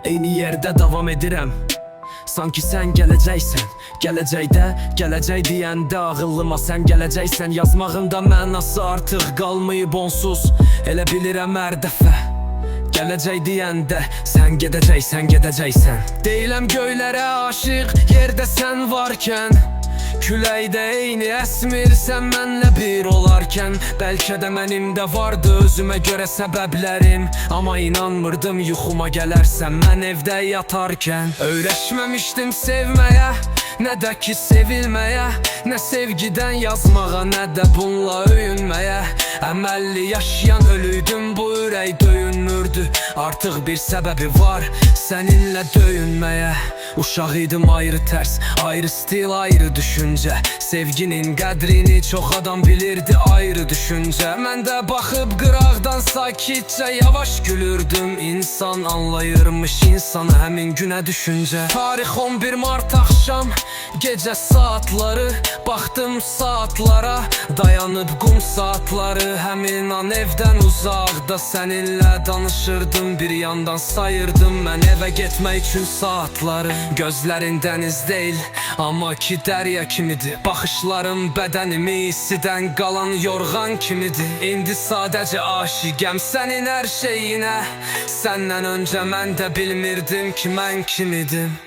Eyni yerdə davam edirəm. Sanki sən gələcəksən, gələcək deyəndə ağıllıma sən gələcəksən. Yazmağında mənası artıq qalmayıb onsuz. Elə bilirəm hər dəfə gələcək deyəndə sən gedəcəksən. Deyiləm göylərə aşiq, yerdə sən varkən. Küləkdə eyni əsmirsən mənlə bir olarkən. Bəlkə də mənim də vardı özümə görə səbəblərim, amma inanmırdım yuxuma gələrsən mən evdə yatarkən. Öyrəşməmişdim sevməyə, nə də ki sevilməyə. Nə sevgidən yazmağa, nə də bununla öyünməyə. Əməlli yaşayan ölüydüm, bu ürək döyünmürdü. Artıq bir səbəbi var səninlə döyünməyə. Uşaq idim ayrı tərs, ayrı stil, ayrı düşüncə. Sevginin qədrini çox adam bilirdi, ayrı düşüncə. Mən də baxıb qıraqdan sakitcə yavaş gülürdüm. İnsan anlayırmış insanı həmin günə düşüncə. Tarix 11 Mart axşam, gecə saatları. Baxdım saatlara, dayanıb qum saatları. Həmin an evdən uzaqda səninlə danışırdım. Bir yandan sayırdım mən evə getmək üçün saatları. Gözlərin dəniz deyil, amma ki dərya kimidir. Baxışların bədənimi istidən qalan yorğan kimidir. İndi sadəcə aşiqəm sənin hər şeyinə. Səndən öncə mən də bilmirdim ki mən kim idim.